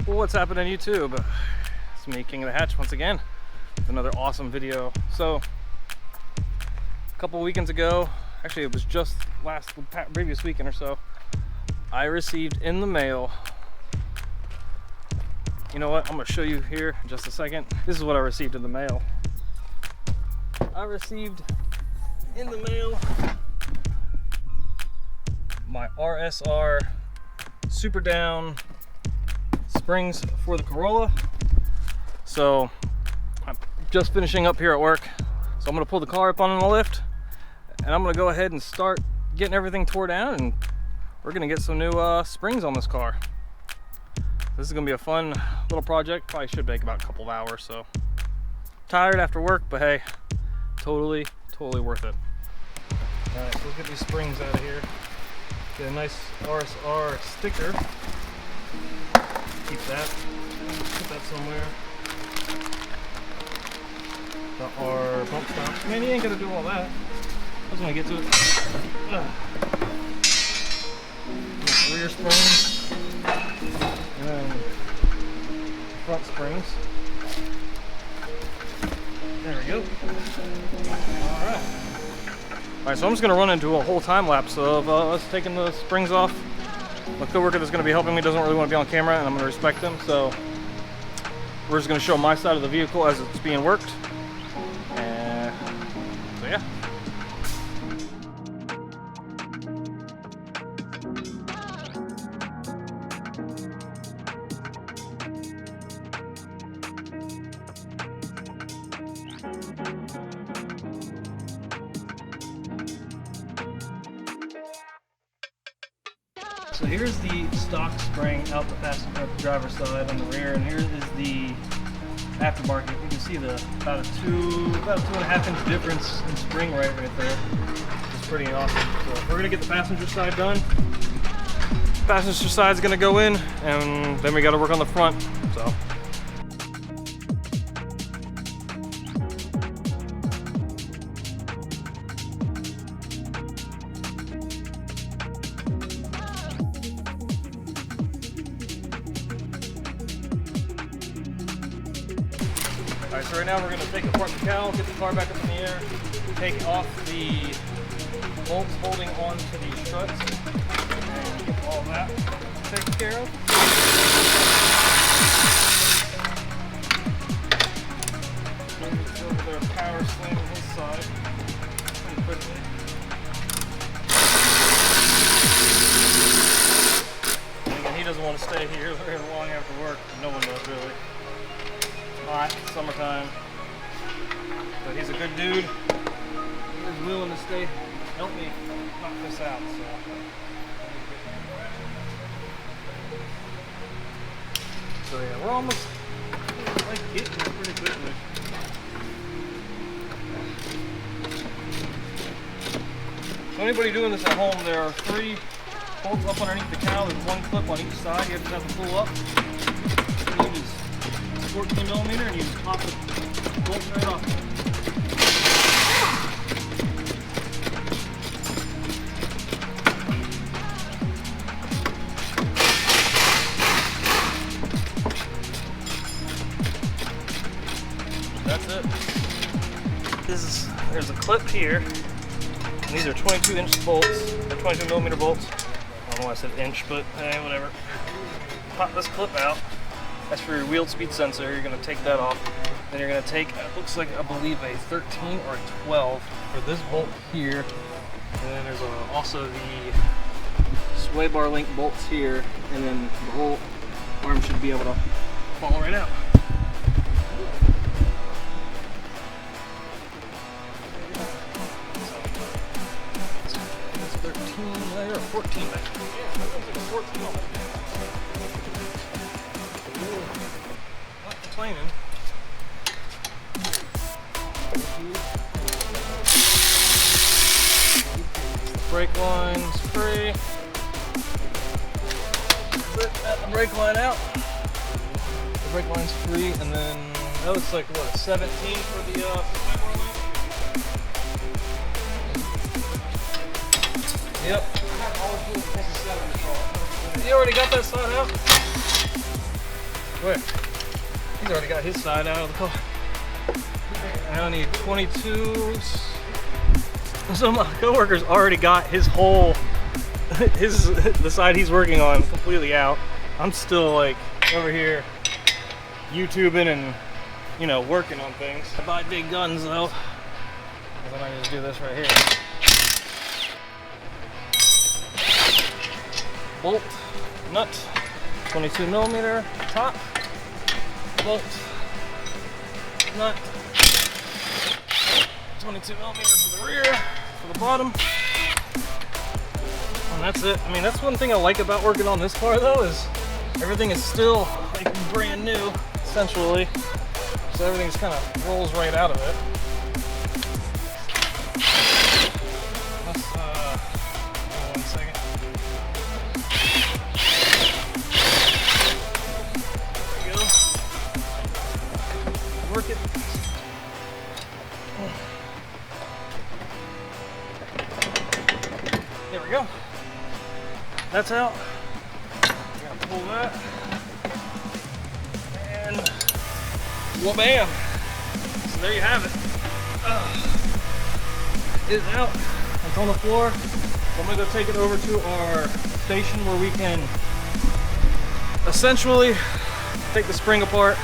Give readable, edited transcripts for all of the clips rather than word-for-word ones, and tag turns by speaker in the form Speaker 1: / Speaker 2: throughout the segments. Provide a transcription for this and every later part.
Speaker 1: Well, what's happening YouTube? It's me, King of the Hatch, once again with another awesome video. So a couple weekends ago, actually it was just previous weekend or so, I received in the mail, you know what, I'm gonna show you here in just a second. This is what I received in the mail. I received in the mail my RSR Super Down springs for the Corolla. So I'm just finishing up here at work, so I'm gonna pull the car up on the lift and I'm gonna go ahead and start getting everything tore down, and we're gonna get some new springs on this car. This is gonna be a fun little project. Probably should take about a couple of hours, so tired after work, but hey, totally worth it. All right, so let's get these springs out of here. Get a nice RSR sticker. Keep that. Put that somewhere. Got our bump stop. Man, you ain't gonna do all that. I was gonna get to it. Rear springs. And then front springs. There we go. Alright. Alright, so I'm just gonna run into a whole time lapse of us taking the springs off. My coworker that's gonna be helping me doesn't really want to be on camera, and I'm gonna respect him, so we're just gonna show my side of the vehicle as it's being worked. And so yeah. So here's the stock spring out the driver's side on the rear, and here is the aftermarket. You can see about a 2.5 inch difference in spring right there. It's pretty awesome. So we're gonna get the passenger side done. Passenger side's gonna go in, and then we got to work on the front. So. Alright, so right now we're going to take apart the cowl, get the car back up in the air, take off the bolts holding on to the struts, and get all that taken care of. Over there, power slamming his side pretty quickly. And again, he doesn't want to stay here very long after work. No one does really. Hot, summertime, but he's a good dude. He's willing to stay, help me knock this out. So yeah, we're almost like getting there pretty quickly. So anybody doing this at home, there are 3 bolts up underneath the cowl. There's 1 clip on each side. You just have to pull up. 14mm, and you just pop the bolt right off. That's it. There's a clip here, and these are 22-inch bolts, or 22mm bolts. I don't know why I said inch, but hey, whatever. Pop this clip out. That's for your wheel speed sensor. You're going to take that off. Then you're going to take, it looks like, I believe, a 13 or a 12 for this bolt here. And then there's also the sway bar link bolts here. And then the whole arm should be able to fall right out. That's 13 there, or 14 back. Yeah, that looks like a 14. Not complaining. Brake line's free. Put the brake line out. The brake line's free, and then that looks like what, 17 for the Yep. You already got that side out? quick. He's already got his side out of the car. I only need 22s. So my coworker's already got his whole, the side he's working on completely out. I'm still like over here YouTubing and, you know, working on things. I buy big guns though. Then I just do this right here. Bolt, nut, 22mm top, bolt, nut, 22mm for the rear, for the bottom, and that's it. I mean, that's one thing I like about working on this car though, is everything is still like brand new, essentially, so everything just kind of rolls right out of it. Work it. There we go. That's out. Gotta pull that. And well, bam. So there you have it. It is out. It's on the floor. So I'm gonna go take it over to our station where we can essentially take the spring apart.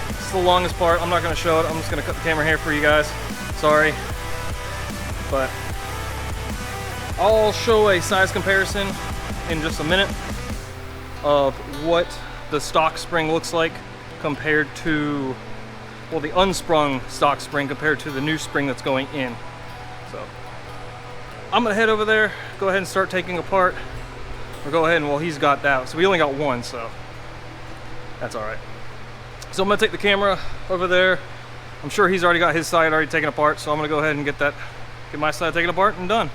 Speaker 1: It's the longest part. I'm not going to show it. I'm just going to cut the camera here for you guys. Sorry. But I'll show a size comparison in just a minute of what the stock spring looks like compared to, well, the unsprung stock spring compared to the new spring that's going in. So I'm going to head over there, go ahead and start taking apart, or go ahead and, well, he's got that. So we only got one, so that's all right. So I'm gonna take the camera over there. I'm sure he's already got his side already taken apart, so I'm gonna go ahead and get my side taken apart and done.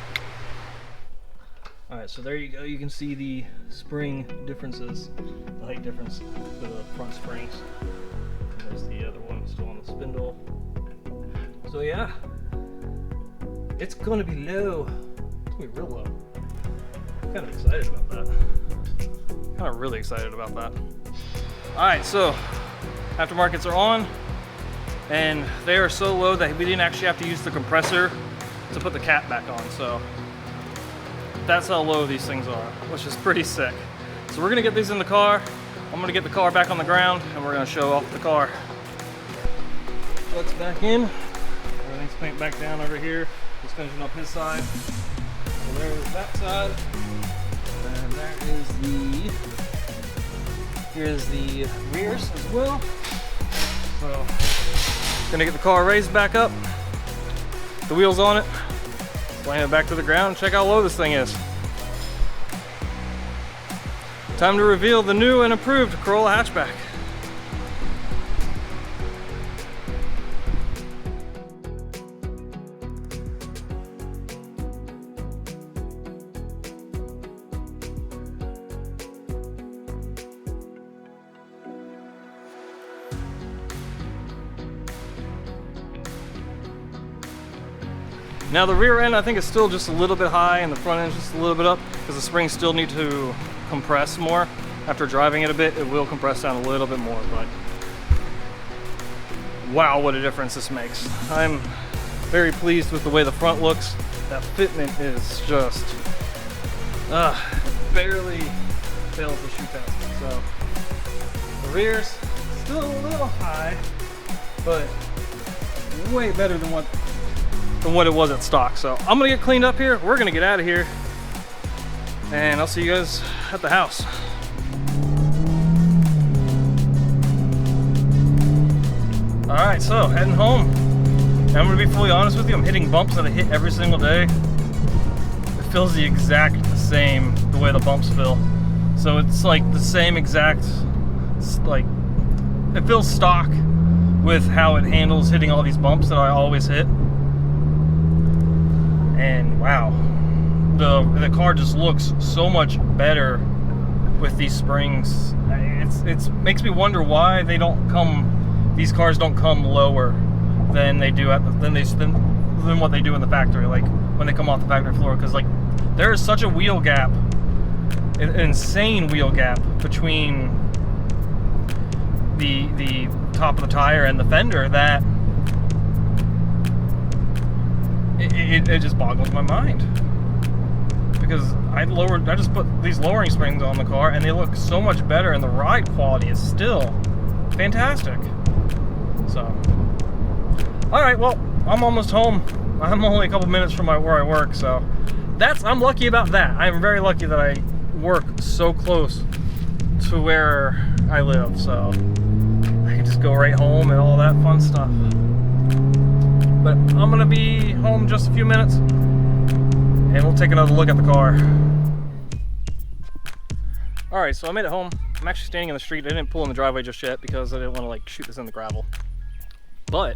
Speaker 1: All right, so there you go. You can see the spring differences, the height difference for the front springs. There's the other one still on the spindle. So yeah, it's gonna be low. It's gonna be real low. I'm kind of excited about that. Kind of really excited about that. All right, so aftermarkets are on, and they are so low that we didn't actually have to use the compressor to put the cap back on. So that's how low these things are, which is pretty sick. So we're gonna get these in the car. I'm gonna get the car back on the ground, and we're gonna show off the car. So it's back in. Everything's painted back down over here. He's finishing up his side. So there's that side. And there is here's the rears as well. So, gonna get the car raised back up, the wheels on it, slam it back to the ground, and check how low this thing is. Time to reveal the new and improved Corolla hatchback. Now the rear end I think is still just a little bit high, and the front end is just a little bit up because the springs still need to compress more. After driving it a bit, it will compress down a little bit more, but wow, what a difference this makes. I'm very pleased with the way the front looks. That fitment is just barely failed the shoe test. So the rear's still a little high, but way better than what it was at stock. So I'm gonna get cleaned up here. We're gonna get out of here, and I'll see you guys at the house. All right, so heading home. Now, I'm gonna be fully honest with you, I'm hitting bumps that I hit every single day. It feels the exact same the way the bumps feel. So it's like the same exact, like, it feels stock with how it handles hitting all these bumps that I always hit. And wow, the car just looks so much better with these springs. It makes me wonder why they don't come, these cars don't come lower than they do than what they do in the factory, like when they come off the factory floor. Because like there is such a wheel gap, an insane wheel gap between the top of the tire and the fender that it just boggles my mind. Because I just put these lowering springs on the car and they look so much better, and the ride quality is still fantastic. So, all right, well, I'm almost home. I'm only a couple minutes from where I work, so I'm lucky about that. I'm very lucky that I work so close to where I live, so I can just go right home and all that fun stuff. But I'm gonna be home just a few minutes, and we'll take another look at the car. All right, so I made it home. I'm actually standing in the street. I didn't pull in the driveway just yet because I didn't want to like shoot this in the gravel. But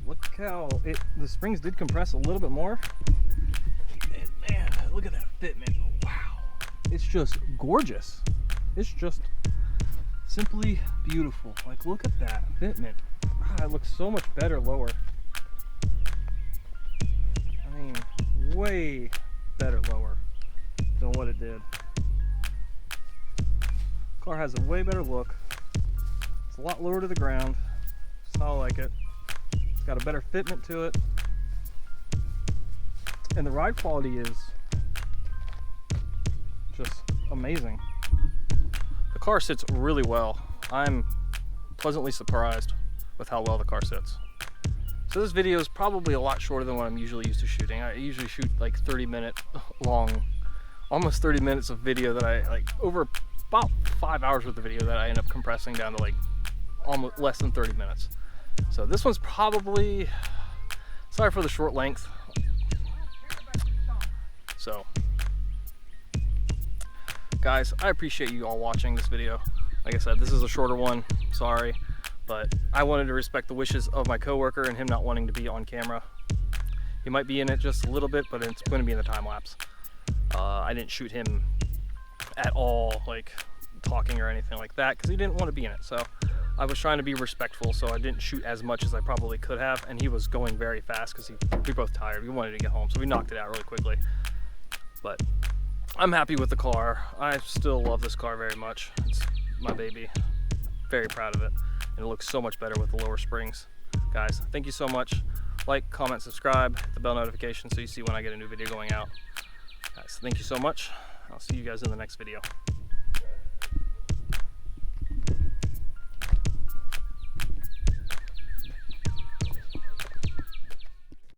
Speaker 1: look how the springs did compress a little bit more. And man, look at that fitment. Wow. It's just gorgeous. It's just simply beautiful. Like, look at that fitment. God, it looks so much better lower. I mean, way better lower than what it did. Car has a way better look. It's a lot lower to the ground. That's how I like it. It's got a better fitment to it. And the ride quality is just amazing. The car sits really well. I'm pleasantly surprised with how well the car sits. So this video is probably a lot shorter than what I'm usually used to shooting. I usually shoot like 30-minute long, almost 30 minutes of video that I like over about 5 hours worth of video that I end up compressing down to like almost less than 30 minutes. So this one's probably, sorry for the short length. So guys, I appreciate you all watching this video. Like I said, this is a shorter one, sorry, but I wanted to respect the wishes of my coworker and him not wanting to be on camera. He might be in it just a little bit, but it's going to be in the time lapse. I didn't shoot him at all, like talking or anything like that, because he didn't want to be in it. So I was trying to be respectful, so I didn't shoot as much as I probably could have, and he was going very fast because we were both tired. We wanted to get home, so we knocked it out really quickly. But I'm happy with the car. I still love this car very much. It's my baby. Very proud of it. And it looks so much better with the lower springs. Guys, thank you so much. Like, comment, subscribe, hit the bell notification so you see when I get a new video going out. Guys, thank you so much. I'll see you guys in the next video.